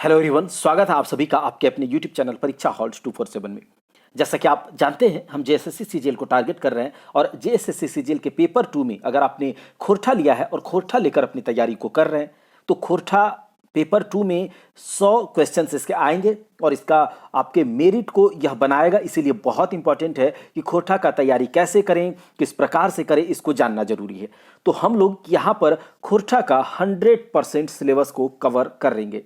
Hello everyone, स्वागत है आप सभी का आपके अपने यूट्यूब चैनल परीक्षा हॉल्ट 247 में। जैसा कि आप जानते हैं, हम जेएसएससी सीजीएल को टारगेट कर रहे हैं और जेएसएससी सीजीएल के पेपर 2 में अगर आपने खोरठा लिया है और खोरठा लेकर अपनी तैयारी को कर रहे हैं तो खोरठा पेपर 2 में 100 क्वेश्चन इसके आएंगे और इसका आपके मेरिट को यह बनाएगा। इसीलिए बहुत इंपॉर्टेंट है कि खोरठा का तैयारी कैसे करें, किस प्रकार से करें, इसको जानना जरूरी है। तो हम लोग यहाँ पर खोरठा का 100% सिलेबस को कवर करेंगे,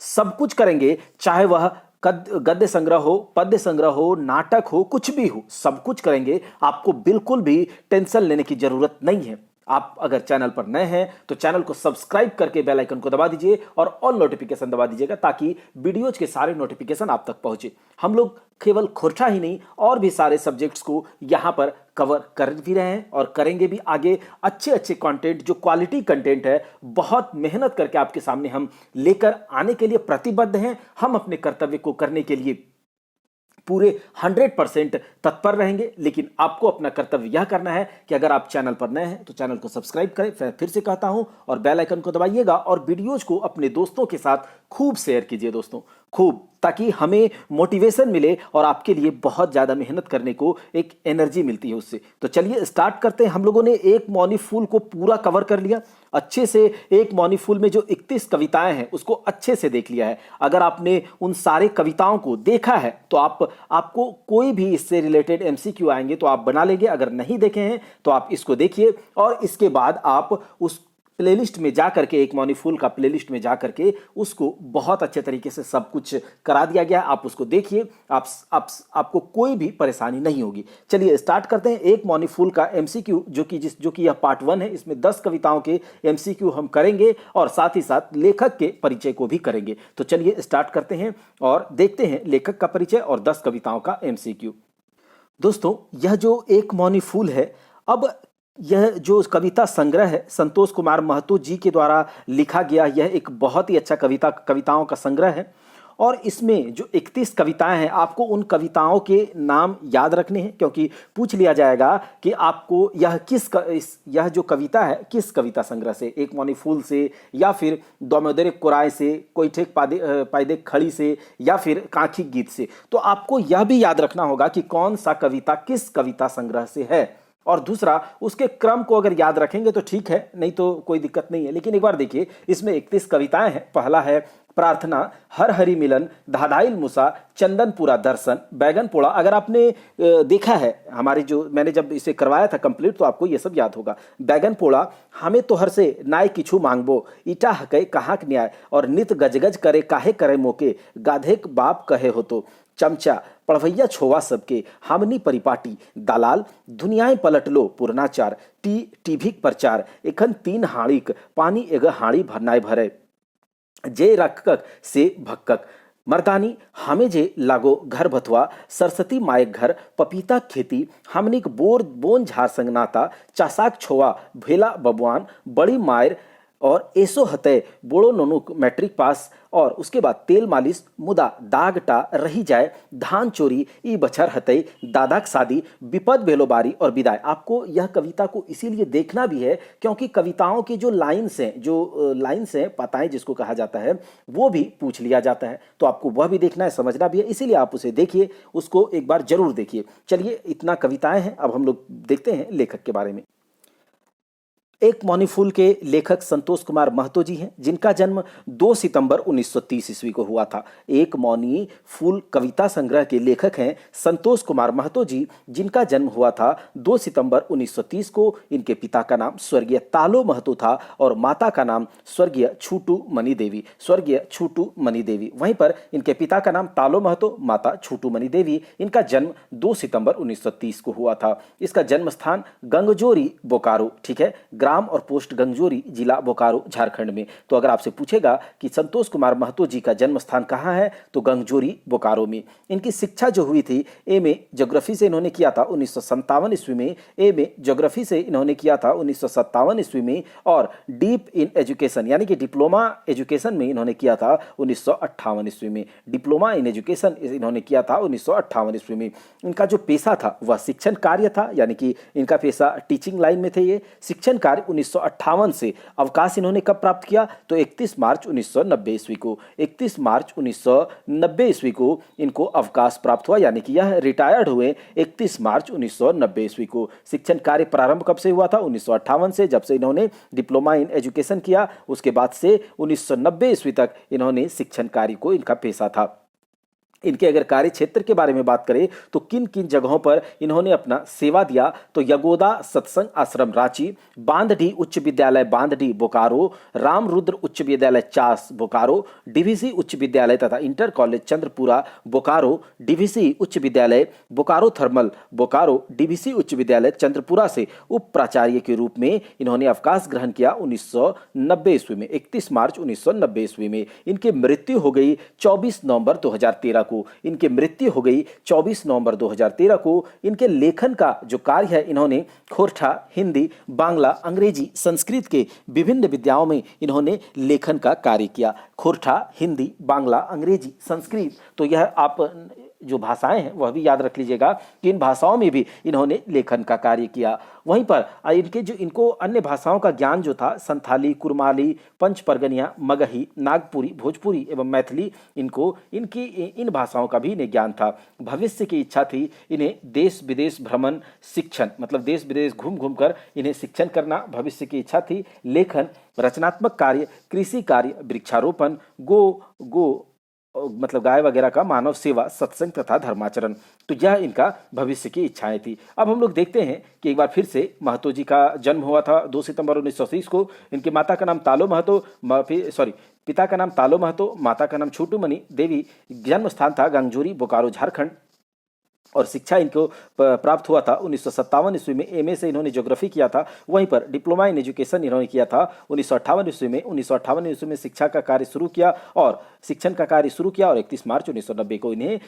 सब कुछ करेंगे, चाहे वह गद्य संग्रह हो, पद्य संग्रह हो, नाटक हो, कुछ भी हो, सब कुछ करेंगे। आपको बिल्कुल भी टेंशन लेने की जरूरत नहीं है। आप अगर चैनल पर नए हैं तो चैनल को सब्सक्राइब करके बेल आइकन को दबा दीजिए और ऑल नोटिफिकेशन दबा दीजिएगा ताकि वीडियोज के सारे नोटिफिकेशन आप तक पहुंचे। हम लोग केवल खोरठा ही नहीं और भी सारे सब्जेक्ट्स को यहां पर कवर कर भी रहे हैं और करेंगे भी आगे। अच्छे अच्छे कंटेंट, जो क्वालिटी कंटेंट है, बहुत मेहनत करके आपके सामने हम लेकर आने के लिए प्रतिबद्ध हैं। हम अपने कर्तव्य को करने के लिए पूरे 100% तत्पर रहेंगे, लेकिन आपको अपना कर्तव्य यह करना है कि अगर आप चैनल पर नए हैं तो चैनल को सब्सक्राइब करें, फिर से कहता हूं, और बेल आइकन को दबाइएगा और वीडियोज को अपने दोस्तों के साथ खूब शेयर कीजिए दोस्तों, खूब, ताकि हमें मोटिवेशन मिले और आपके लिए बहुत ज़्यादा मेहनत करने को एक एनर्जी मिलती है उससे। तो चलिए स्टार्ट करते हैं। हम लोगों ने एक मौनी फूल को पूरा कवर कर लिया अच्छे से। एक मौनी फूल में जो 31 कविताएं हैं उसको अच्छे से देख लिया है। अगर आपने उन सारे कविताओं को देखा है तो आपको कोई भी इससे रिलेटेड एमसीक्यू आएंगे तो आप बना लेंगे। अगर नहीं देखे हैं तो आप इसको देखिए और इसके बाद आप उस प्लेलिस्ट में जा करके, एक मौनी फूल का प्लेलिस्ट में जा करके उसको बहुत अच्छे तरीके से सब कुछ करा दिया गया है, आप उसको देखिए। आपको कोई भी परेशानी नहीं होगी। चलिए स्टार्ट करते हैं। एक मौनी फूल का एमसीक्यू जो कि यह पार्ट 1 है, इसमें 10 कविताओं के एमसीक्यू हम करेंगे और साथ ही साथ लेखक के परिचय को भी करेंगे। तो चलिए स्टार्ट करते हैं और देखते हैं लेखक का परिचय और 10 कविताओं का एमसीक्यू। दोस्तों, यह जो एक मौनी फूल है, अब यह जो कविता संग्रह है संतोष कुमार महतो जी के द्वारा लिखा गया, यह एक बहुत ही अच्छा कविताओं का संग्रह है। और इसमें जो 31 कविताएं हैं, आपको उन कविताओं के नाम याद रखने हैं, क्योंकि पूछ लिया जाएगा कि आपको यह जो कविता है किस कविता संग्रह से, एक मौनी फूल से या फिर दामोदर कोराय से, कोई ठेक पायदे खड़ी से या फिर कांखी गीत से। तो आपको यह भी याद रखना होगा कि कौन सा कविता किस कविता संग्रह से है। और दूसरा, उसके क्रम को अगर याद रखेंगे तो ठीक है, नहीं तो कोई दिक्कत नहीं है। लेकिन एक बार देखिए, इसमें 31 कविताएं हैं। पहला है प्रार्थना, हर हरि मिलन, धाधाइल मूसा, चंदनपुरा दर्शन, बैगन पोड़ा। अगर आपने देखा है हमारी मैंने जब इसे करवाया था कंप्लीट तो आपको ये सब याद होगा। बैगन पोड़ा, हमें तो हर से नाय किछु मांगबो, ईटा हकै कहाक न्याय, और नित गजगज करे काहे करे मोके, गाधेक बाप कहे हो तो, चमचा, पढ़वैया छोवा सबके, हमनी परिपाटी, दलाल, दुनियाएं पलट लो पूर्णाचार, टीभिक प्रचार, एखन 3 हाड़ीक, पानी एग हाड़ी भरनाय भरे, जे रखक से भक्कक, मर्दानी, हमें जे लागो घर भथुआ, सरस्वती मायक घर, पपीता खेती, हमनिक बोन झार संग नाता, चासाक छोवा, भेला बबुआन, बड़ी मायर, और एसो हतय बोड़ो नोनू मैट्रिक पास, और उसके बाद तेल मालिश, मुदा दागटा रही जाए, धान चोरी, ई बछर हतय, दादाक शादी, विपद बेलोबारी और विदाई। आपको यह कविता को इसीलिए देखना भी है क्योंकि कविताओं के जो लाइन्स हैं, पताएं जिसको कहा जाता है, वो भी पूछ लिया जाता है। तो आपको वह भी देखना है, समझना भी है, इसीलिए आप उसे देखिए, उसको एक बार जरूर देखिए। चलिए, इतना कविताएं हैं, अब हम लोग देखते हैं लेखक के बारे में। एक मौनी फूल के लेखक संतोष कुमार महतो जी हैं, जिनका जन्म 2 सितंबर 1930 ईस्वी को हुआ था। एक मौनी फूल कविता संग्रह के लेखक हैं संतोष कुमार महतो जी, जिनका जन्म हुआ था 2 सितंबर 1930 को। इनके पिता का नाम स्वर्गीय तालो महतो था और माता का नाम स्वर्गीय छूटू मनी देवी। वहीं पर इनके पिता का नाम तालो महतो, माता छूटू मनी देवी। इनका जन्म 2 सितंबर 1930 को हुआ था। इसका जन्म स्थान गंगजोरी, बोकारो, ठीक है, ग्राम और पोस्ट गंगजोरी, जिला बोकारो, झारखंड में। तो अगर आपसे पूछेगा कि संतोष कुमार महतो जी का जन्म स्थान कहाँ है, तो गंगजोरी, बोकारो में। इनकी शिक्षा जो हुई थी, एमए ज्योग्राफी से इन्होंने किया था 1957 ईस्वी में, एमए ज्योग्राफी से इन्होंने किया था 1957 ईस्वी में, और डीप इन एजुकेशन यानी कि डिप्लोमा एजुकेशन में इन्होंने किया था 1958 ईस्वी में। डिप्लोमा इन एजुकेशन इन्होंने किया था 1958 ईस्वी में। इनका जो पेशा था वह शिक्षण कार्य था, यानी कि इनका पेशा टीचिंग लाइन में थे। ये शिक्षण कार्य 1958 से अवकाश इन्होंने कब प्राप्त किया? तो 31 मार्च 1990 ईस्वी को, 31 मार्च 1990 ईस्वी को इनको अवकाश प्राप्त हुआ, यानी कि यह रिटायर्ड हुए 31 मार्च 1990 ईस्वी को। शिक्षण कार्य प्रारंभ कब से हुआ था? 1958 से, जब से इन्होंने डिप्लोमा इन एजुकेशन किया, उसके बाद से 1990 ईस्वी तक इन्होंने शिक्षण कार्य को इनका पेशा था। इनके अगर कार्य क्षेत्र के बारे में बात करें तो किन किन जगहों पर इन्होंने अपना सेवा दिया? तो यगोदा सत्संग आश्रम रांची, बांधडी उच्च विद्यालय बांधडी बोकारो, रामरुद्र उच्च विद्यालय चास बोकारो, डीवीसी उच्च विद्यालय तथा inter college Chandrapura Bokaro, DVC उच्च विद्यालय बोकारो थर्मल बोकारो, डीवीसी उच्च विद्यालय चंद्रपुरा से उप प्राचार्य के रूप में इन्होंने अवकाश ग्रहण किया 1990 ईस्वी में, 31 मार्च 1990 ईस्वी में। इनकी मृत्यु हो गई 24 नवंबर 2013 को। इनकी मृत्यु हो गई 24 नवंबर 2013 को। इनके लेखन का जो कार्य है, इन्होंने खोरठा, हिंदी, बांग्ला, अंग्रेजी, संस्कृत के विभिन्न विद्याओं में इन्होंने लेखन का कार्य किया। खोरठा, हिंदी, बांग्ला, अंग्रेजी, संस्कृत, तो यह आप जो भाषाएं हैं वह भी याद रख लीजिएगा कि इन भाषाओं में भी इन्होंने लेखन का कार्य किया। वहीं पर इनको अन्य भाषाओं का ज्ञान जो था, संथाली, कुरमाली, पंच परगनिया, मगही, नागपुरी, भोजपुरी एवं मैथिली, इन भाषाओं का भी इन्हें ज्ञान था। भविष्य की इच्छा थी इन्हें देश विदेश भ्रमण शिक्षण, मतलब देश विदेश घूम घूम कर इन्हें शिक्षण करना भविष्य की इच्छा थी। लेखन, रचनात्मक कार्य, कृषि कार्य, वृक्षारोपण, गो मतलब गाय वगैरह का मानव सेवा, सत्संग तथा धर्माचरण, तो यह इनका भविष्य की इच्छाएं थी। अब हम लोग देखते हैं कि एक बार फिर से महतो जी का जन्म हुआ था 2 सितंबर 1930 को। इनके माता का नाम तालो महतो, पिता का नाम तालो महतो, माता का नाम छोटूमणि देवी। जन्म स्थान था गंगजोरी, बोकारो, झारखंड। और शिक्षा इनको प्राप्त हुआ था 1957 ईस्वी में। एमए से इन्होंने ज्योग्राफी किया था। वहीं पर डिप्लोमा इन एजुकेशन इन्होंने किया था 1958 ईस्वी में। 1958 ईस्वी में शिक्षा का कार्य शुरू किया और शिक्षण का कार्य शुरू किया और 31 मार्च 1990 को इन्हें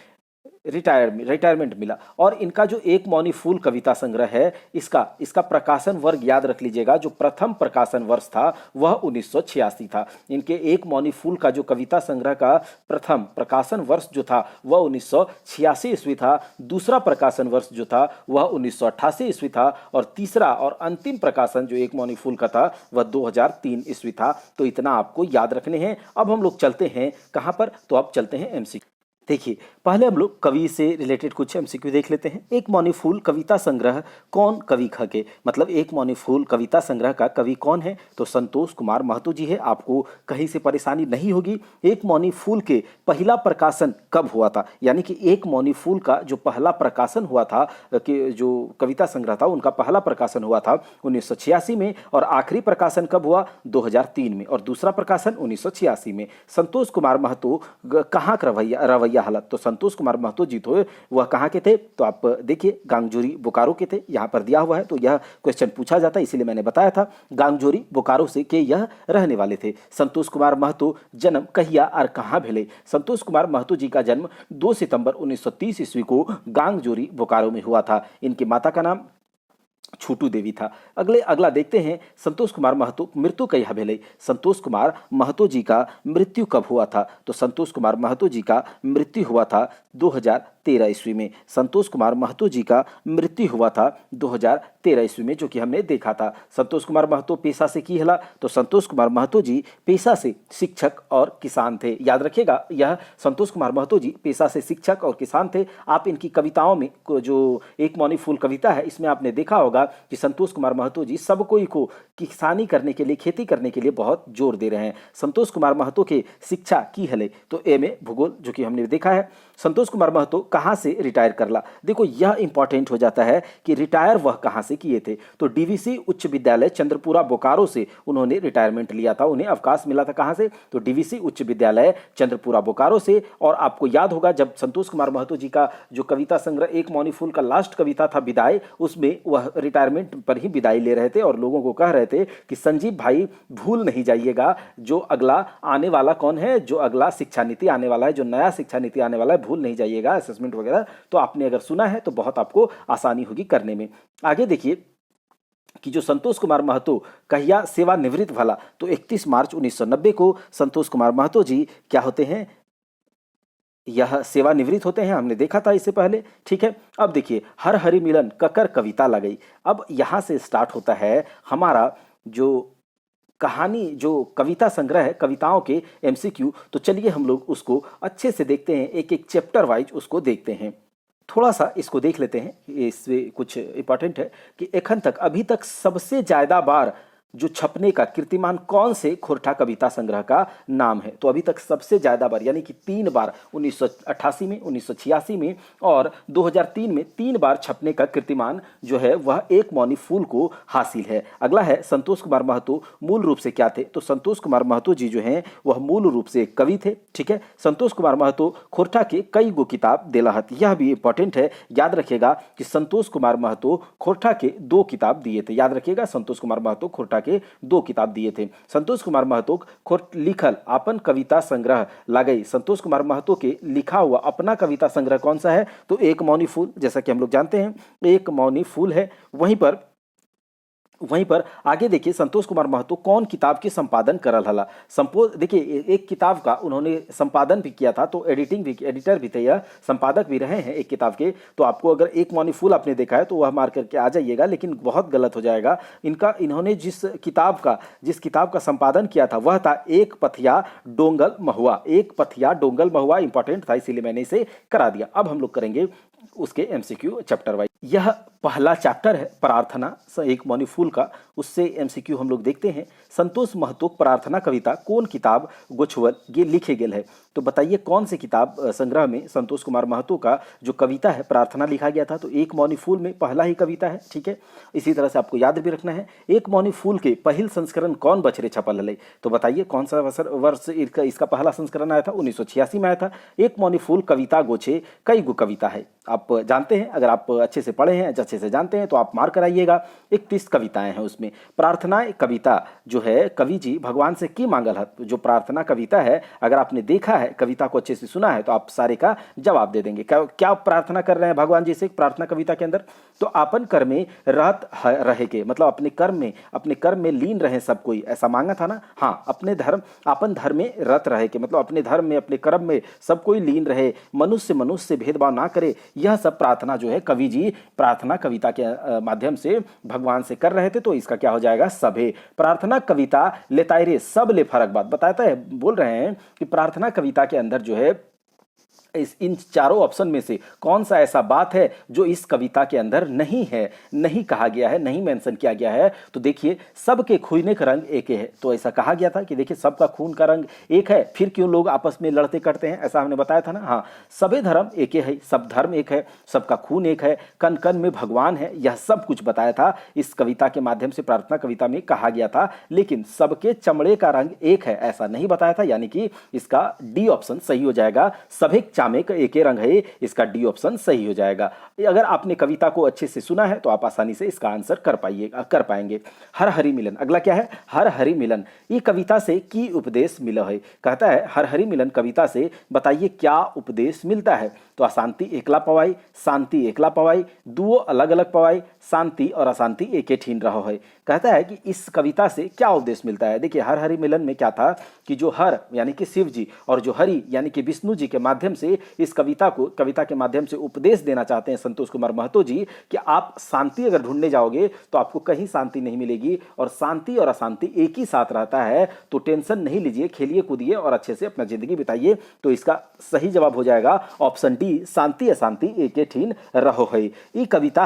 रिटायरमेंट मिला। और इनका जो एक मौनी फूल कविता संग्रह है, इसका प्रकाशन वर्ग याद रख लीजिएगा। जो प्रथम प्रकाशन वर्ष था वह 1986 था। इनके एक मौनी फूल का जो कविता संग्रह का प्रथम प्रकाशन वर्ष जो था वह 1986 ईस्वी था। दूसरा प्रकाशन वर्ष जो था वह 1988 ईस्वी था और तीसरा और अंतिम प्रकाशन जो एक मौनी फूल का था वह 2003 ईस्वी था। तो इतना आपको याद रखने हैं। अब हम लोग चलते हैं कहाँ पर? तो अब चलते हैं एमसीक्यू। देखिए, पहले हम लोग कवि से रिलेटेड कुछ एमसीक्यू देख लेते हैं। एक मौनी फूल कविता संग्रह कौन कवि खके, मतलब एक मौनी फूल कविता संग्रह का कवि कौन है? तो संतोष कुमार महतो जी है। आपको कहीं से परेशानी नहीं होगी। एक मौनी फूल के पहला प्रकाशन कब हुआ था, यानी कि एक मौनी फूल का जो पहला प्रकाशन हुआ था, कि जो कविता संग्रह था उनका पहला प्रकाशन हुआ था 1986 में और आखिरी प्रकाशन कब हुआ? 2003 में और दूसरा प्रकाशन 1986 में। संतोष कुमार महतो कहाँ का रवैया हालत? तो संतोष कुमार महतो जी तो वह कहाँ के थे? तो आप देखिए, गांगजोरी बोकारो के थे। यहाँ पर दिया हुआ है तो यह क्वेश्चन पूछा जाता है, इसीलिए मैंने बताया था। गांगजोरी बोकारो से के यह रहने वाले थे। संतोष कुमार महतो जन्म कहिया और कहाँ भेले? संतोष कुमार महतो जी का जन्म 2 सितंबर 1930 ईस्वी को गांगजोरी बोकारो में हुआ था। इनकी माता का नाम छोटू देवी था। अगला देखते हैं, संतोष कुमार महतो मृत्यु कहिया भेले? संतोष कुमार महतो जी का मृत्यु कब हुआ था? तो संतोष कुमार महतो जी का मृत्यु हुआ था 2013 ईस्वी में। संतोष कुमार महतो जी का मृत्यु हुआ था 2013 ईस्वी में, जो कि हमने देखा था। संतोष कुमार महतो पेशा से की हला? तो संतोष कुमार महतो जी पेशा से शिक्षक और किसान थे। याद रखिएगा, यह संतोष कुमार महतो जी पेशा से शिक्षक और किसान थे। आप इनकी कविताओं में जो एक मौनी फूल कविता है, इसमें आपने देखा होगा कि संतोष कुमार महतो जी सब कोई को किसानी करने के लिए, खेती करने के लिए बहुत जोर दे रहे हैं। संतोष कुमार महतो के शिक्षा की हले? तो एमए भूगोल, जो कि हमने देखा है। संतोष कुमार महतो कहाँ से रिटायर करला? देखो, यह इंपॉर्टेंट हो जाता है कि रिटायर वह कहाँ से किए थे। तो डीवीसी उच्च विद्यालय चंद्रपुरा बोकारो से उन्होंने रिटायरमेंट लिया था। उन्हें अवकाश मिला था कहाँ से? तो डीवीसी उच्च विद्यालय चंद्रपुरा बोकारो से। और आपको याद होगा, जब संतोष कुमार महतो जी का जो कविता संग्रह एक मौनी फूल का लास्ट कविता था विदाई, उसमें वह रिटायरमेंट पर ही विदाई ले रहे थे और लोगों को कह रहे थे कि संजीव भाई भूल नहीं जाइएगा, जो अगला आने वाला कौन है, जो अगला शिक्षा नीति आने वाला है, जो नया शिक्षा नीति आने वाला है, भूल नहीं जाइएगा, असेसमेंट वगैरह। तो आपने अगर सुना है तो बहुत आपको आसानी होगी करने में। आगे देखिए कि जो संतोष कुमार महतो कहिया सेवानिवृत्त भला? तो 31 मार्च 1990 को संतोष कुमार महतो जी क्या होते हैं? यह सेवानिवृत्त होते हैं। हमने देखा था इससे पहले, ठीक है। अब देखिए, हर हरि मिलन ककर कविता लगई। अब यहाँ से स्टार्ट होता है हमारा जो कहानी, जो कविता संग्रह है, कविताओं के एमसीक्यू, तो चलिए हम लोग उसको अच्छे से देखते हैं, एक एक चैप्टर वाइज उसको देखते हैं। थोड़ा सा इसको देख लेते हैं, इससे कुछ इंपॉर्टेंट है कि एखन तक, अभी तक सबसे ज़्यादा बार जो छपने का कीर्तिमान कौन से खोरठा कविता संग्रह का नाम है। तो अभी तक सबसे ज़्यादा बार यानी कि 3 बार, 1988 में, 1986 में और 2003 में 3 बार छपने का कीर्तिमान जो है वह एक मौनी फूल को हासिल है। अगला है संतोष कुमार महतो मूल रूप से क्या थे। तो संतोष कुमार महतो जी जो हैं वह मूल रूप से कवि थे, ठीक है। संतोष कुमार महतो खोरठा के कई गो किताब देलहत, यह भी इंपॉर्टेंट है, याद रखिएगा कि संतोष कुमार महतो खोरठा के 2 किताब दिए थे। याद रखिएगा, संतोष कुमार महतो खोरठा के 2 किताब दिए थे। संतोष कुमार महतो लिखल अपन कविता संग्रह लागई। संतोष कुमार महतो के लिखा हुआ अपना कविता संग्रह कौन सा है। तो एक मौनी फूल, जैसा कि हम लोग जानते हैं एक मौनी फूल है। वहीं पर आगे देखिए संतोष कुमार महतो कौन किताब के संपादन करल हला। देखिए एक किताब का उन्होंने संपादन भी किया था, तो एडिटर भी थे, यह संपादक भी रहे हैं एक किताब के। तो आपको अगर एक मौनी फूल आपने देखा है तो वह मार करके आ जाइएगा, लेकिन बहुत गलत हो जाएगा। इन्होंने जिस किताब का संपादन किया था वह था एक पथिया डोंगल महुआ। एक पथिया डोंगल महुआ इंपॉर्टेंट था, इसीलिए मैंने इसे करा दिया। अब हम लोग करेंगे उसके एमसीक्यू चैप्टर वाइज। यह पहला चैप्टर है प्रार्थना एक मौनी फूल का, उससे एमसीक्यू हम लोग देखते हैं। संतोष महतो प्रार्थना कविता कौन किताब गोछवल ये लिखे गेल है। तो बताइए कौन से किताब संग्रह में संतोष कुमार महतो का जो कविता है प्रार्थना लिखा गया था। तो एक मौनी फूल में पहला ही कविता है, ठीक है। इसी तरह से आपको याद भी रखना है एक मौनी फूल के पहल संस्करण कौन बछरे छपल है। तो बताइए कौन सा वर्ष इसका पहला संस्करण आया था। 1986 में आया था। एक मौनी फूल कविता गोछे कई गो कविता है, आप जानते हैं, अगर आप अच्छे से पढ़े हैं, अच्छे से जानते हैं तो आप मार्क कराइएगा। 31 कविताएं हैं उसमें। प्रार्थना कविता जो है कवि जी भगवान से की मांगल है। जो प्रार्थना कविता है, अगर आपने देखा है, कविता को अच्छे से सुना है, तो आप सारे का जवाब दे देंगे। क्या प्रार्थना कर रहे हैं भगवान जी से प्रार्थना कविता के अंदर। तो आपन कर्म में रहत रहे के, मतलब अपने कर्म में लीन रहे सब कोई, ऐसा मांगा था ना। हाँ, अपन धर्म में रत रहे के, मतलब अपने धर्म में अपने कर्म में सब कोई लीन रहे, मनुष्य से भेदभाव ना करे। यह सब प्रार्थना जो है कवि जी प्रार्थना कविता के माध्यम से भगवान से कर रहे थे। तो इसका क्या हो जाएगा, सभे। प्रार्थना कविता लेताई रे सब ले फर्क बात बताता है, बोल रहे हैं कि प्रार्थना कविता के अंदर जो है इन चारों ऑप्शन में से कौन सा ऐसा बात है जो इस कविता के अंदर नहीं है, नहीं कहा गया है, नहीं मेंशन किया गया है। तो देखिए सबके खून का रंग एक है। तो ऐसा कहा गया था कि देखिए सबका खून का रंग एक है, फिर क्यों लोग आपस में लड़ते करते हैं, ऐसा हमने बताया था ना। हाँ, सभी धर्म एक है, सब धर्म एक है, सबका खून एक है, कण कण में भगवान है, यह सब कुछ बताया था इस कविता के माध्यम से, प्रार्थना कविता में कहा गया था। लेकिन सबके चमड़े का रंग एक है ऐसा नहीं बताया था, यानी कि इसका डी ऑप्शन सही हो जाएगा। सभी चामे का एक ही रंग है, इसका डी ऑप्शन सही हो जाएगा। अगर आपने कविता को अच्छे से सुना है तो आप आसानी से इसका आंसर कर पाएंगे। हर हरि मिलन, अगला क्या है, हर हरि मिलन। ये कविता से की उपदेश मिला है। कहता है हर हरि मिलन कविता से बताइए क्या उपदेश मिलता है। तो अशांति एकला पवाई, शांति एकला पवाई, दुओ अलग अलग पवाई, शांति और अशांति एके ठीन रहो है। कहता है कि इस कविता से क्या उपदेश मिलता है। देखिए हर हरि मिलन में क्या था कि जो हर यानी कि शिव जी और जो हरि यानी कि विष्णु जी के माध्यम से इस कविता के माध्यम से उपदेश देना चाहते हैं संतोष कुमार महतो जी कि आप शांति अगर ढूंढने जाओगे तो आपको कहीं शांति नहीं मिलेगी, और शांति और अशांति एक ही साथ रहता है। तो टेंशन नहीं लीजिए, खेलिए कूदिए और अच्छे से अपना जिंदगी बिताइए। तो इसका सही जवाब हो जाएगा ऑप्शन डी, शांति अशांति एके ठीन रहो है। ई कविता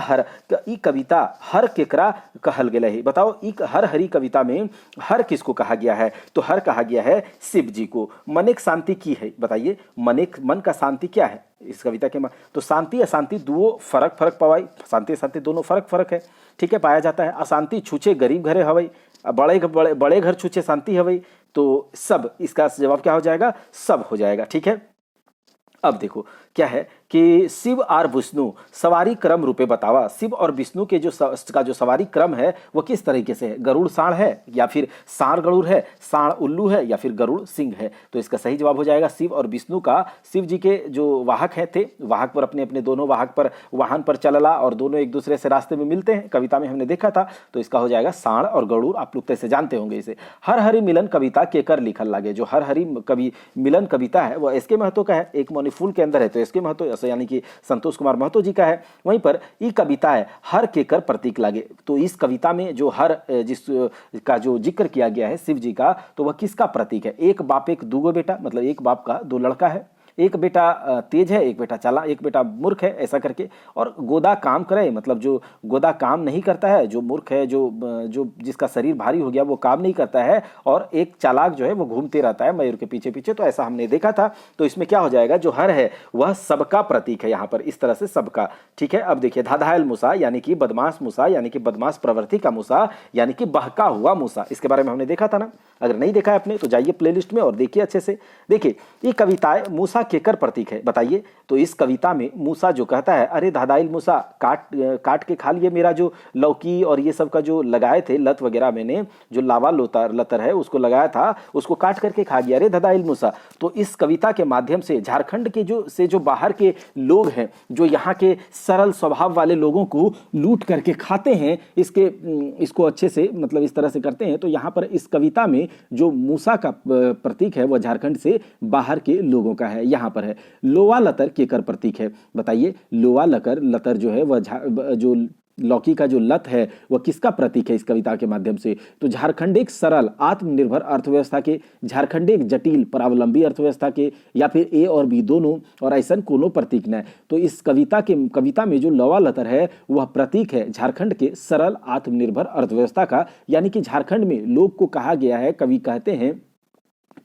हर केकरा कहल गेल है। बताओ ई हर हरि कविता में हर किसको कहा गया है। तो हर कहा गया है शिव जी को। मनेक शांति की है, बताइए मन का शांति क्या है इस कविता के। तो शांति अशांति दुओ फरक पवाई, शांति अशांति दोनों फरक है, ठीक है, पाया जाता है। अशांति छूचे गरीब घरे हवई, बड़े घर छूचे शांति हवई। तो सब, इसका जवाब क्या हो जाएगा, सब हो जाएगा, ठीक है। अब देखो क्या है कि शिव और विष्णु सवारी क्रम रूपे बतावा। शिव और विष्णु के जो सवारी क्रम है वो किस तरीके से है। गरुड़ साढ़ है या फिर साढ़ गरुड़ है, साढ़ उल्लू है या फिर गरुड़ सिंह है। तो इसका सही जवाब हो जाएगा शिव और विष्णु का। शिव जी के जो वाहक है थे, वाहक पर अपने दोनों वाहक पर वाहन पर चलला और दोनों एक दूसरे से रास्ते में मिलते हैं, कविता में हमने देखा था। तो इसका हो जाएगा साढ़ और गरुड़। आप लोग तैसे जानते होंगे इसे। हर हरि मिलन कविता केकर लिखल लागे। जो हर हरि मिलन कविता है वो एस के महतो का है, एक मौनी फूल के अंदर है। तो एस के महतो ऐसा यानी कि संतोष कुमार महतो जी का है। वहीं पर ये कविता है हर के कर प्रतीक लागे। तो इस कविता में जो हर जिस का जो जिक्र किया गया है शिव जी का, तो वह किसका प्रतीक है? एक बाप एक दूगो बेटा, मतलब एक बाप का दो लड़का है, एक बेटा तेज है, एक बेटा चाला, एक बेटा मूर्ख है, ऐसा करके। और गोदा काम करे, मतलब जो गोदा काम नहीं करता है, जो मूर्ख है, जो जिसका शरीर भारी हो गया वो काम नहीं करता है, और एक चालाक जो है वो घूमते रहता है मयूर के पीछे पीछे। तो ऐसा हमने देखा था। तो इसमें क्या हो जाएगा, जो हर है वह सबका प्रतीक है यहाँ पर, इस तरह से सबका। ठीक है, अब देखिए धाधायल मूसा यानी कि बदमाश मूसा, यानी कि बदमाश प्रवृत्ति का मूसा, यानी कि बहका हुआ मूसा। इसके बारे में हमने देखा था ना, अगर नहीं देखा है आपने तो जाइए प्लेलिस्ट में और देखिए अच्छे से। देखिए ये कविताएं मूसा केकर प्रतीक है बताइए। तो इस कविता में मूसा जो कहता है, अरे धाधाइल मूसा काट के खा लिए मेरा जो लौकी और ये सब का जो लगाए थे लत वगैरह, मैंने जो लावा लतर है उसको लगाया था, उसको काट करके खा गया रे धाधाइल मूसा। तो इस कविता के माध्यम से झारखंड के जो बाहर के लोग हैं, जो यहाँ के सरल स्वभाव वाले लोगों को लूट करके खाते हैं, इसको अच्छे से मतलब इस तरह से करते हैं। तो यहाँ पर इस कविता में जो मूसा का प्रतीक है वह झारखंड से बाहर के लोगों का है। यहाँ पर है लोवा लतर केकर प्रतीक है बताइए। लोवा लतर जो है वह जो लौकी का जो लत है वह किसका प्रतीक है इस कविता के माध्यम से? तो झारखंड एक सरल आत्मनिर्भर अर्थव्यवस्था के, झारखंड एक जटिल परावलंबी अर्थव्यवस्था के, या फिर ए और बी दोनों, और ऐसा कोनो प्रतीक न। तो इस कविता में जो लवा लतर है वह प्रतीक है झारखंड के सरल आत्मनिर्भर अर्थव्यवस्था का। यानी कि झारखंड में लोग को कहा गया है, कवि कहते हैं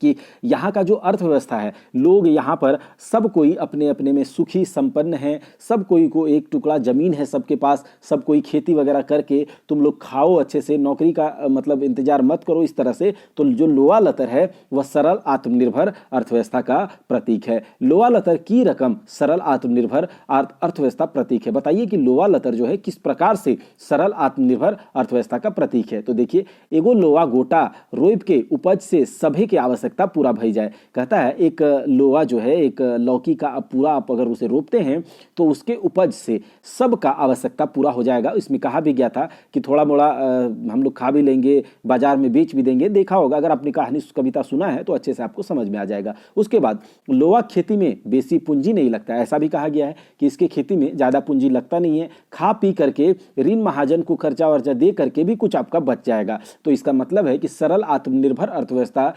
कि यहाँ का जो अर्थव्यवस्था है, लोग यहाँ पर सब कोई अपने अपने में सुखी संपन्न है, सब कोई को एक टुकड़ा जमीन है सबके पास, सब कोई खेती वगैरह करके तुम लोग खाओ अच्छे से, नौकरी का मतलब इंतजार मत करो इस तरह से। तो जो लोवा लतर है वह सरल आत्मनिर्भर अर्थव्यवस्था का प्रतीक है। लोवा लतर की रकम सरल आत्मनिर्भर अर्थव्यवस्था प्रतीक है। बताइए कि लोवा लतर जो है किस प्रकार से सरल आत्मनिर्भर अर्थव्यवस्था का प्रतीक है। तो देखिए, एगो लोवा गोटा रोइब के उपज से सभी के आवश्यकता पूरा भई जाए। कहता है एक लोवा जो है, एक लौकी का पूरा आप अगर उसे रोपते हैं तो उसके उपज से सबका आवश्यकता पूरा हो जाएगा। इसमें कहा भी गया था कि थोड़ा मोड़ा हम लोग खा भी लेंगे, बाजार में बेच भी देंगे। देखा होगा, अगर आपने कहानी कविता सुना है तो अच्छे से आपको समझ में आ जाएगा। उसके बाद लोवा खेती में बेसी पूंजी नहीं लगता, ऐसा भी कहा गया है कि इसके खेती में ज्यादा पूंजी लगता नहीं है, खा पी करके ऋण महाजन को खर्चा वर्चा दे करके भी कुछ आपका बच जाएगा। तो इसका मतलब है कि सरल आत्मनिर्भर अर्थव्यवस्था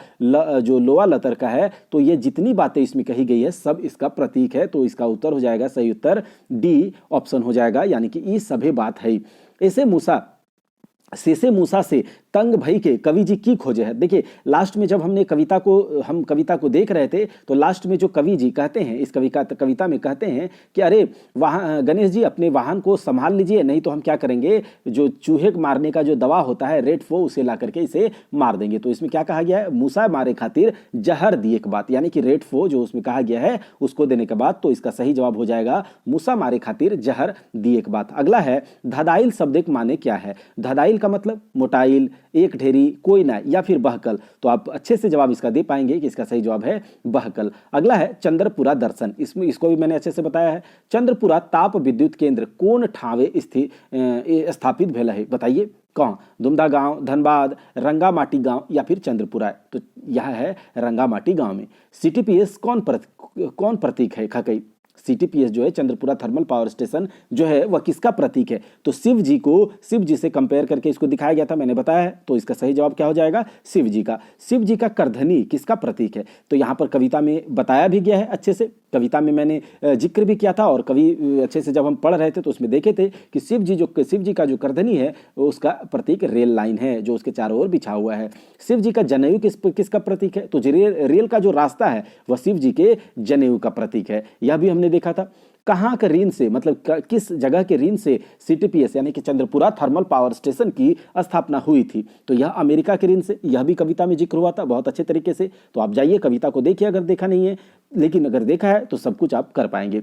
जो लोवा लतर का है, तो ये जितनी बातें इसमें कही गई है सब इसका प्रतीक है। तो इसका उत्तर हो जाएगा, सही उत्तर डी ऑप्शन हो जाएगा, यानी कि ये सभी बात है। ऐसे मूसा से तंग भई के कवि जी की खोजे है। देखिए लास्ट में जब हम कविता को देख रहे थे तो लास्ट में जो कवि जी कहते हैं इस कविता में कहते हैं कि अरे गणेश जी अपने वाहन को संभाल लीजिए, नहीं तो हम क्या करेंगे, जो चूहे मारने का जो दवा होता है रेड फो, उसे ला करके इसे मार देंगे। तो इसमें क्या कहा गया है, मूसा मारे खातिर जहर दिए के बाद, यानी कि रेड फो जो उसमें कहा गया है उसको देने के बाद। तो इसका सही जवाब हो जाएगा मूसा मारे खातिर जहर दिए के बाद। अगला है धदाइल शब्द के माने क्या है। धदाइल का मतलब मोटाइल, एक ढेरी, कोई ना, या फिर बहकल। तो आप अच्छे से जवाब इसका दे पाएंगे कि इसका सही जवाब है बहकल। अगला है चंद्रपुरा दर्शन, इसको भी मैंने अच्छे से बताया है। चंद्रपुरा ताप विद्युत केंद्र कोन ठावे स्थापित भेल है बताइए। कौन? दुमदा गांव, धनबाद, रंगामाटी गांव, या फिर चंद्रपुरा। तो यह है रंगामाटी गांव में। सीटीपीएस कौन प्रतीक है खकई। सीटीपीएस जो है चंद्रपुरा थर्मल पावर स्टेशन जो है वह किसका प्रतीक है? तो शिव जी से कंपेयर करके इसको दिखाया गया था, मैंने बताया है। तो इसका सही जवाब क्या हो जाएगा? शिव जी का करधनी किसका प्रतीक है? तो यहाँ पर कविता में बताया भी गया है अच्छे से, कविता में मैंने जिक्र भी किया था, और कवि अच्छे से जब हम पढ़ रहे थे तो उसमें देखे थे कि शिव जी का जो करधनी है उसका प्रतीक रेल लाइन है जो उसके चारों ओर बिछा हुआ है। शिव जी का जनेऊ किसका प्रतीक है? तो रेल का जो रास्ता है वह शिव जी के जनेऊ का प्रतीक है। यह भी हमने देखा था। कहाँ के ऋण से, मतलब किस जगह के ऋण से सीटीपीएस यानी कि चंद्रपुरा थर्मल पावर स्टेशन की स्थापना हुई थी? तो यह अमेरिका के ऋण से, यह भी कविता में जिक्र हुआ था बहुत अच्छे तरीके से। तो आप जाइए कविता को देखिए अगर देखा नहीं है, लेकिन अगर देखा है तो सब कुछ आप कर पाएंगे।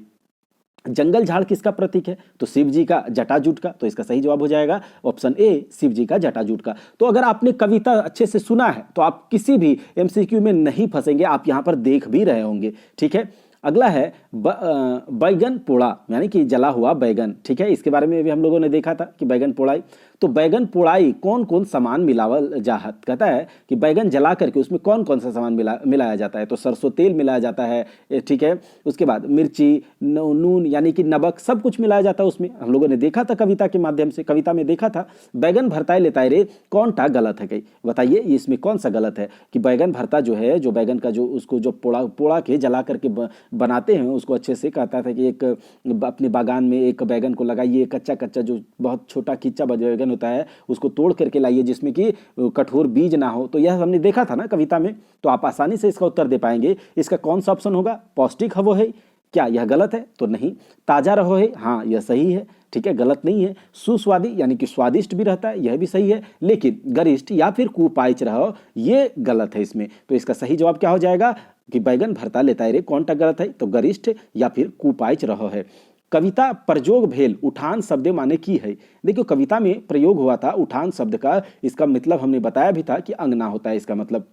जंगल झाड़ किसका प्रतीक है? तो शिव जी का जटाजूट का। तो इसका सही जवाब हो जाएगा ऑप्शन ए, शिव जी का जटाजूट का। तो अगर आपने कविता अच्छे से सुना है तो आप किसी भी एमसीक्यू में नहीं फंसेंगे, आप यहाँ पर देख भी रहे होंगे। ठीक है, अगला है बैगन पोड़ा, यानी कि जला हुआ बैगन। ठीक है, इसके बारे में भी हम लोगों ने देखा था कि बैगन पोड़ाई। तो बैगन पोड़ाई कौन कौन सामान मिलावल जाहत, कहता है कि बैगन जला करके उसमें कौन कौन सा सामान मिलाया जाता है, तो सरसों तेल मिलाया जाता है, ठीक है, उसके बाद मिर्ची, नून यानी कि नमक, सब कुछ मिलाया जाता है उसमें। हम लोगों ने देखा था कविता के माध्यम से, कविता में देखा था बैगन भरता लेता रे कौन टा गलत है कहीं, बताइए इसमें कौन सा गलत है कि बैगन भरता जो है, जो बैगन का जो उसको जो पोड़ा के जला करके बनाते हैं उसको अच्छे से, कहता था कि एक अपने बागान में एक बैगन को लगाइए, कच्चा कच्चा जो बहुत छोटा खिच्चा बैगन होता है उसको तोड़ करके लाइए जिसमें कि कठोर बीज ना हो। तो यह हमने देखा था ना कविता में, तो आप आसानी से इसका उत्तर दे पाएंगे। इसका कौन सा ऑप्शन होगा? पौष्टिक हवो है, क्या यह गलत है? तो नहीं। ताजा रहो है, हाँ यह सही है, ठीक है, गलत नहीं है। सुस्वादी यानी कि स्वादिष्ट भी रहता है, यह भी सही है, लेकिन गरिष्ठ या फिर कुपाइच रहो ये गलत है इसमें। तो इसका सही जवाब क्या हो जाएगा कि बैगन भरता लेता रे कौन टा गलत है, तो गरिष्ठ या फिर कुपाइच रहो है। कविता प्रयोग भेल उठान शब्द माने की है। देखियो कविता में प्रयोग हुआ था उठान शब्द का, इसका मतलब हमने बताया भी था कि अंगना होता है इसका मतलब।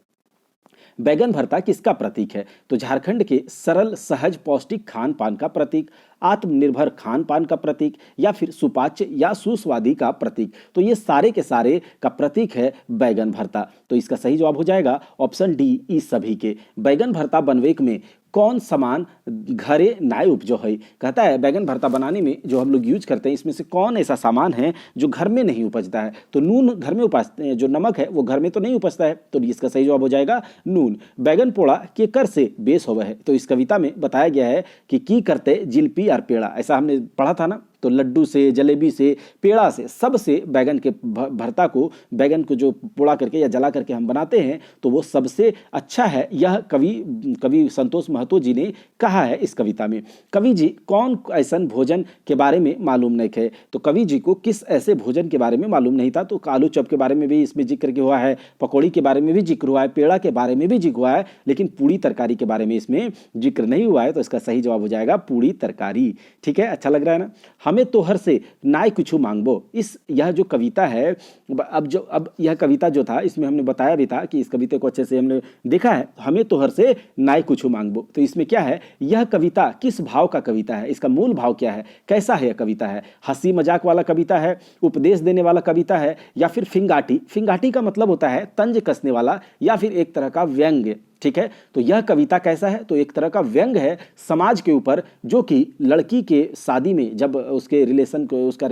बैगन भरता किसका प्रतीक है? तो झारखंड के सरल सहज पौष्टिक खान पान का प्रतीक, आत्मनिर्भर खान पान का प्रतीक, या फिर सुपाच्य या सुस्वादी का प्रतीक। तो ये सारे के सारे का प्रतीक है बैगन भरता। तो इसका सही जवाब हो जाएगा ऑप्शन डी, इस सभी के। बैगन भरता बनवेक में कौन सामान घरे नाय उपजो है, कहता है बैगन भरता बनाने में जो हम लोग यूज करते हैं इसमें से कौन ऐसा सामान है जो घर में नहीं उपजता है। तो नून घर में उपजते हैं, जो नमक है वो घर में तो नहीं उपजता है, तो इसका सही जवाब हो जाएगा नून। बैगन पोड़ा के कर से बेस होवे है। तो इस कविता में बताया गया है कि की करते जिलपी और पेड़ा, ऐसा हमने पढ़ा था ना। तो लड्डू से, जलेबी से, पेड़ा से, सब से बैगन के भरता को, बैगन को जो पोड़ा करके या जला करके हम बनाते हैं तो वो सबसे अच्छा है। यह कवि संतोष महतो जी ने कहा है इस कविता में। कवि जी कौन ऐसा भोजन के बारे में मालूम नहीं थे, तो कवि जी को किस ऐसे भोजन के बारे में मालूम नहीं था। तो आलू चॉप के बारे में भी इसमें जिक्र हुआ है, पकौड़ी के बारे में भी जिक्र हुआ है, पेड़ा के बारे में भी जिक्र हुआ है, लेकिन पूड़ी तरकारी के बारे में इसमें जिक्र नहीं हुआ है। तो इसका सही जवाब हो जाएगा पूड़ी तरकारी। ठीक है, अच्छा लग रहा है ना। हमें तोहर से नाय कुछ मांगबो, यह जो कविता है, अब यह कविता जो था इसमें हमने बताया भी था कि इस कविता को अच्छे से हमने देखा है। हमें तोहर से नाय कुछ मांगबो, तो इसमें क्या है, यह कविता किस भाव का कविता है, इसका मूल भाव क्या है, कैसा है यह कविता है, हंसी मजाक वाला कविता है, उपदेश देने वाला कविता है, या फिर फिंगाटी। फिंगाटी का मतलब होता है तंज कसने वाला या फिर एक तरह का व्यंग्य। ठीक है, तो यह कविता कैसा है, तो एक तरह का व्यंग है समाज के ऊपर, जो कि लड़की के शादी में जब उसके रिलेशन को उसका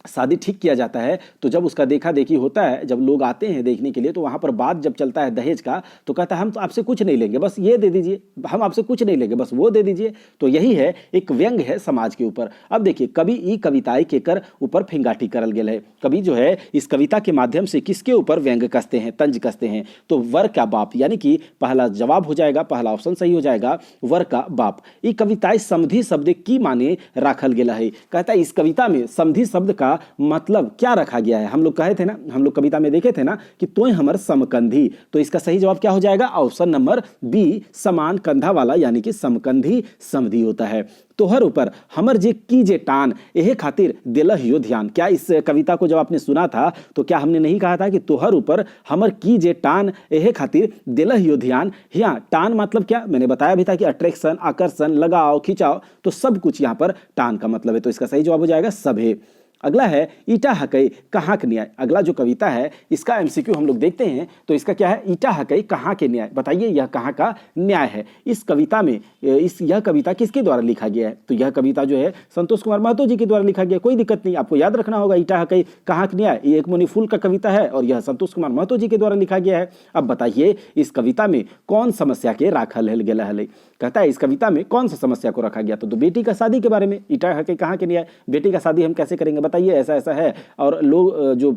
शादी ठीक किया जाता है, तो जब उसका देखा देखी होता है, जब लोग आते हैं देखने के लिए, तो वहां पर बात जब चलता है दहेज का, तो कहता है हम तो आपसे कुछ नहीं लेंगे, बस ये दे दीजिए, हम आपसे कुछ नहीं लेंगे, बस वो दे दीजिए। तो यही है, एक व्यंग है समाज के ऊपर। अब देखिए, कवि ई कविताएं के कर ऊपर फिंगाटी करल गेल है। कवि जो है इस कविता के माध्यम से किसके ऊपर व्यंग कसते हैं, तंज कसते हैं, तो वर का बाप, यानी कि पहला जवाब हो जाएगा, पहला ऑप्शन सही हो जाएगा, वर का बाप। ये कविताएं समधी शब्द की माने राखल गेला है। कहता है इस कविता में समधी शब्द का मतलब क्या रखा गया है। हम लोग कहे थे ना, हम लोग कविता में देखे थे ना कि तोय हमर समकंधी, तो इसका सही जवाब क्या हो जाएगा, ऑप्शन नंबर बी, समान कंधा वाला, यानी कि समकंधी समधी होता है। तोहर ऊपर हमर जे की जे टान एहे खातिर दिलह यो ध्यान। क्या इस कविता को जब आपने सुना था तो क्या हमने नहीं कहा था कि तोहर ऊपर हमर की जे टान एहे खातिर दिलह यो ध्यान। यहाँ टान मतलब क्या, मैंने बताया भी था कि अट्रैक्शन, आकर्षण, लगाओ, खिंचाओ, तो सब कुछ यहाँ पर टान का मतलब है। तो इसका सही जवाब हो जाएगा सभे। अगला है ईटा हकई कहाँ के न्याय। अगला जो कविता है इसका एमसीक्यू हम लोग देखते हैं, तो इसका क्या है, ईटा हकई कहाँ के न्याय, बताइए यह कहाँ का न्याय है। इस कविता में यह कविता किसके द्वारा लिखा गया है, तो यह कविता जो है संतोष कुमार महतो जी के द्वारा लिखा गया। कोई दिक्कत नहीं, आपको याद रखना होगा, ईटा हकई कहाँ के न्याय, ये एक मुनि फूल का कविता है और यह संतोष कुमार महतो जी के द्वारा लिखा गया है। अब बताइए इस कविता में कौन समस्या के राखल गेला है। कहता है इस कविता में कौन सा समस्या को रखा गया, तो बेटी का शादी के बारे में। ईटा हकई कहाँ के न्याय, बेटी का शादी हम कैसे करेंगे, बताइए, ऐसा ऐसा है। और लोग जो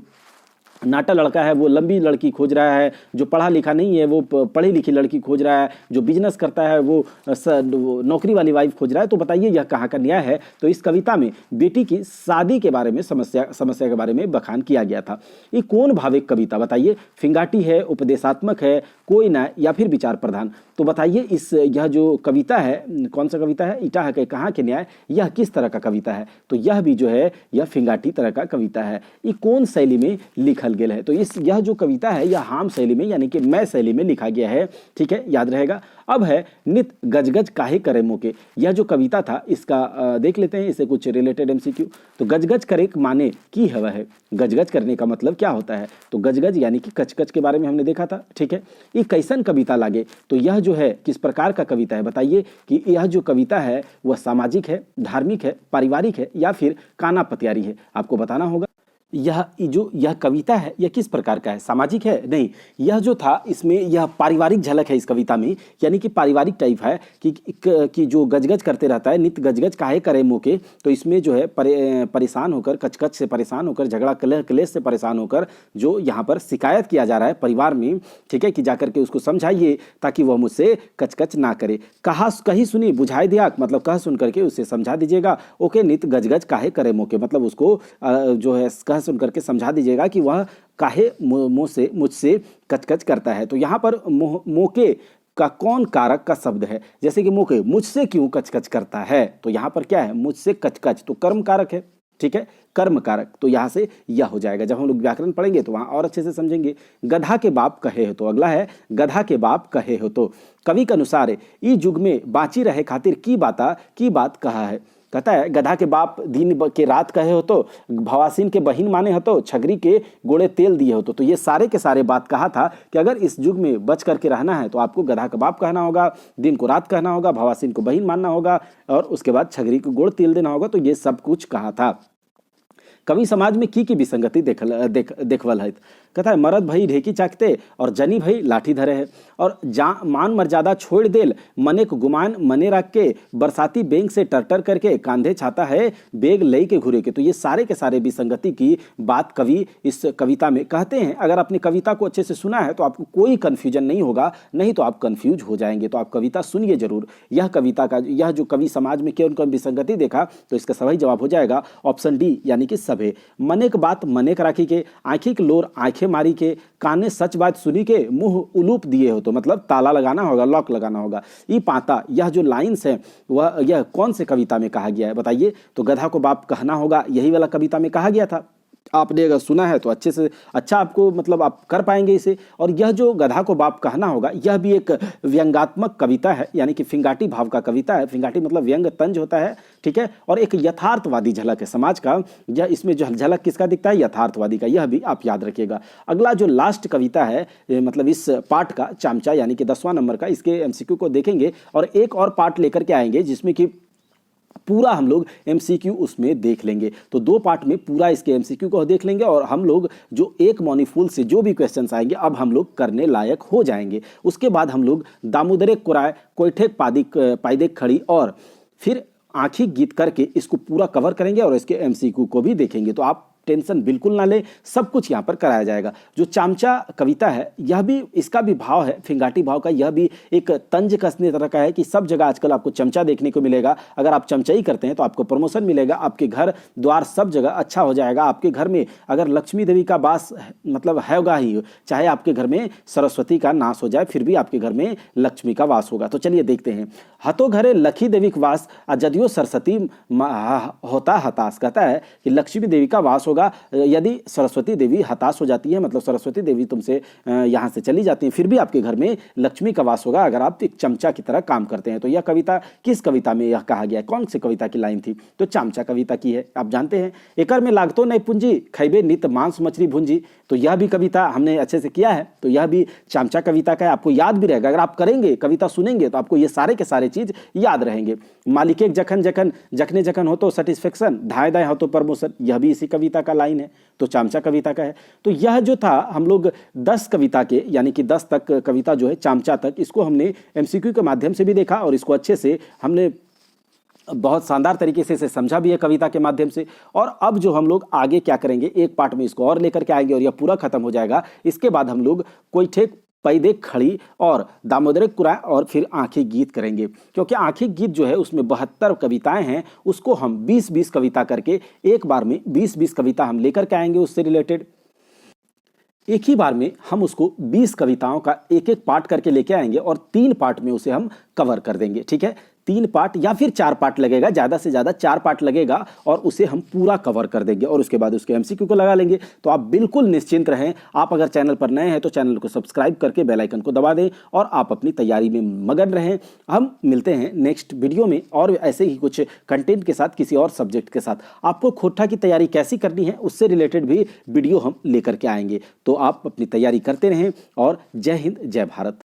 नाटा लड़का है वो लंबी लड़की खोज रहा है, जो पढ़ा लिखा नहीं है वो पढ़ी लिखी लड़की खोज रहा है, जो बिजनेस करता है वो नौकरी वाली वाइफ खोज रहा है। तो बताइए यह कहाँ का न्याय है। तो इस कविता में बेटी की शादी के बारे में समस्या के बारे में बखान किया गया था। ये कौन भाविक कविता, बताइए, फिंगाटी है, उपदेशात्मक है, कोई न्याय, या फिर विचार प्रधान। तो बताइए यह जो कविता है कौन सा कविता है, ईटा हकई कहाँ के न्याय, यह किस तरह का कविता है। तो यह भी जो है यह फिंगाटी तरह का कविता है। ये कौन शैली में लिखल लिखल गेल है। तो यह जो कविता है यह हाम शैली में यानी कि मैं शैली में लिखा गया है, ठीक है, याद रहेगा। अब है नित गजगज काहे करे मोके। यह जो कविता था इसका देख लेते हैं, इसे कुछ रिलेटेड एमसीक्यू। तो गजगज करे माने की हवा है, गजगज करने का मतलब क्या होता है। तो गजगज यानी कि कचकच के बारे में हमने देखा था, ठीक है। ये कैसन कविता लागे, तो यह जो है किस प्रकार का कविता है, बताइए कि यह जो कविता है वह सामाजिक है, धार्मिक है, पारिवारिक है या फिर काना पतियारी है, आपको बताना होगा। यह कविता है यह किस प्रकार का है, सामाजिक है, नहीं, यह जो था इसमें यह पारिवारिक झलक है इस कविता में, यानी कि पारिवारिक टाइप है कि जो गजगज करते रहता है, नित गजगज काहे करे मोके। तो इसमें जो है परेशान होकर, कचकच से परेशान होकर, झगड़ा क्लेश से परेशान होकर जो यहाँ पर शिकायत किया जा रहा है परिवार में, ठीक है, कि जाकर के उसको समझाइए ताकि वह मुझसे कचकच ना करे। कही सुनी बुझाई दिया, मतलब कह सुन करके उसे समझा दीजिएगा। ओके, नित गजगज काहे करे मोके, मतलब उसको जो है सुन करके समझा दीजिएगा कि वह काहे मुझसे कचकच करता है। तो यहाँ पर मोके का कौन कारक का शब्द है, जैसे कि मोके मुझसे क्यों कचकच करता है, तो यहाँ पर क्या है, मुझसे कचकच, तो कर्म कारक है, ठीक है, कर्म कारक, तो यहाँ से यह हो जाएगा। जब हम लोग व्याकरण पढ़ेंगे तो वहाँ और अच्छे से समझेंगे। गधा के बाप कहे हो, तो अगला है गधा के बाप कहे हो। तो कवि के अनुसार ई युग में बाँची रहे खातिर की बात कहा है। कहता है गधा के बाप दिन के रात कहे हो, तो भवासीन के बहिन माने हो, तो छगरी के गोड़े तेल दिए हो। तो ये सारे के सारे बात कहा था कि अगर इस युग में बच करके रहना है तो आपको गधा का बाप कहना होगा, दिन को रात कहना होगा, भवासीन को बहिन मानना होगा और उसके बाद छगरी को गोड़ तेल देना होगा। तो ये सब कुछ कहा था। कवि समाज में की विसंगति देखवल है। कहता है मरद भई ढेकी चाकते और जनी भई लाठी धरे है, और मान मर्यादा छोड़ देल मने को गुमान मने रख के बरसाती बैंक से टरटर करके कांधे छाता है बेग लई के घुरे के। तो ये सारे के सारे विसंगति की बात कवि इस कविता में कहते हैं। अगर आपने कविता को अच्छे से सुना है तो आपको कोई कन्फ्यूजन नहीं होगा, नहीं तो आप कन्फ्यूज हो जाएंगे। तो आप कविता सुनिए जरूर। यह कविता का यह जो कवि समाज में क्यों विसंगति देखा, तो इसका सही जवाब हो जाएगा ऑप्शन डी, यानी कि सभे। मनेक बात मनेक राखी के, आंखी के लोर आंखें मारी के, काने सच बात सुनी के, मुंह उलूप दिए हो। तो मतलब ताला लगाना होगा, लॉक लगाना होगा। ई पाता, यह जो लाइन्स है वह यह कौन से कविता में कहा गया है, बताइए। तो गधा को बाप कहना होगा, यही वाला कविता में कहा गया था। आपने अगर सुना है तो अच्छे से अच्छा आपको मतलब आप कर पाएंगे इसे। और यह जो गधा को बाप कहना होगा यह भी एक व्यंग्यात्मक कविता है, यानी कि फिंगाटी भाव का कविता है। फिंगाटी मतलब व्यंग तंज होता है, ठीक है, और एक यथार्थवादी झलक है समाज का। यह इसमें जो झलक किसका दिखता है, यथार्थवादी का, यह भी आप याद रखिएगा। अगला जो लास्ट कविता है मतलब इस पार्ट का, चामचा यानी कि 10वां नंबर का, इसके एमसीक्यू को देखेंगे और एक और पार्ट लेकर के आएंगे जिसमें कि पूरा हम लोग एमसीक्यू उसमें देख लेंगे। तो 2 पार्ट में पूरा इसके एमसीक्यू को देख लेंगे और हम लोग जो एक मॉनिफुल से जो भी क्वेश्चंस आएंगे अब हम लोग करने लायक हो जाएंगे। उसके बाद हम लोग दामोदरे कुराय कोयठे पाइदेक खड़ी और फिर आंखी गीत करके इसको पूरा कवर करेंगे और इसके एमसीक्यू को भी देखेंगे। तो आप टेंशन बिल्कुल ना ले, सब कुछ यहाँ पर कराया जाएगा। जो चामचा कविता है यह भी, इसका भी भाव है फिंगाटी भाव का, यह भी एक तंज कसने तरह का है कि सब जगह आजकल आपको चमचा देखने को मिलेगा। अगर आप चमचाई करते हैं तो आपको प्रमोशन मिलेगा, आपके घर द्वार सब जगह अच्छा हो जाएगा। आपके घर में अगर लक्ष्मी देवी का वास मतलब होगा ही, चाहे आपके घर में सरस्वती का नाश हो जाए फिर भी आपके घर में लक्ष्मी का वास होगा। तो चलिए देखते हैं। हतो घरे लखी देवी का वास जदियो सरस्वती होता हताश। कहता है कि लक्ष्मी देवी का वास होगा, यदि सरस्वती देवी हताश हो जाती है, मतलब सरस्वती देवी तुमसे यहाँ से चली जाती हैं, फिर भी आपके घर में लक्ष्मी का वास होगा अगर आप एक चमचा की तरह काम करते हैं। तो यह कविता किस कविता में यह कहा गया है, कौन सी कविता की लाइन थी, तो चामचा कविता की है। आप जानते हैं एकर में लागतो नहीं पूंजी खैबे नित मांस मछली भुंजी। तो यह भी कविता हमने अच्छे से किया है, तो यह भी चामचा कविता का है, आपको याद भी रहेगा। अगर आप करेंगे कविता सुनेंगे तो आपको ये सारे के सारे चीज याद रहेंगे। मालिक जखन जखन जखने जखन हो तो सेटिस्फेक्शन, धाए दाए हो तो प्रमोशन, यह भी इसी कविता का लाइन है, तो चामचा कविता का है। तो यह जो था हम लोग 10 कविता के यानी कि 10 तक कविता जो है चामचा तक, इसको हमने एमसीक्यू के माध्यम से भी देखा और इसको अच्छे से हमने बहुत शानदार तरीके से समझा भी है कविता के माध्यम से। और अब जो हम लोग आगे क्या करेंगे, एक पार्ट में इसको और लेकर के आएंगे और यह पूरा खत्म हो जाएगा। इसके बाद हम लोग कोई ठेक पैदेक खड़ी और दामोदर कुराय और फिर आंखी गीत करेंगे, क्योंकि आंखी गीत जो है उसमें 72 कविताएं हैं, उसको हम 20-20 कविता करके एक बार में 20-20 कविता हम लेकर के आएंगे उससे रिलेटेड। एक ही बार में हम उसको 20 कविताओं का एक एक पार्ट करके लेके आएंगे और 3 पार्ट में उसे हम कवर कर देंगे, ठीक है। 3 पार्ट या फिर 4 पार्ट लगेगा, ज़्यादा से ज़्यादा 4 पार्ट लगेगा और उसे हम पूरा कवर कर देंगे और उसके बाद उसके एमसीक्यू को लगा लेंगे। तो आप बिल्कुल निश्चिंत रहें। आप अगर चैनल पर नए हैं तो चैनल को सब्सक्राइब करके बेल आइकन को दबा दें और आप अपनी तैयारी में मगन रहें। हम मिलते हैं नेक्स्ट वीडियो में और ऐसे ही कुछ कंटेंट के साथ, किसी और सब्जेक्ट के साथ। आपको खोटा की तैयारी कैसी करनी है उससे रिलेटेड भी वीडियो हम लेकर के आएंगे। तो आप अपनी तैयारी करते रहें और जय हिंद, जय भारत।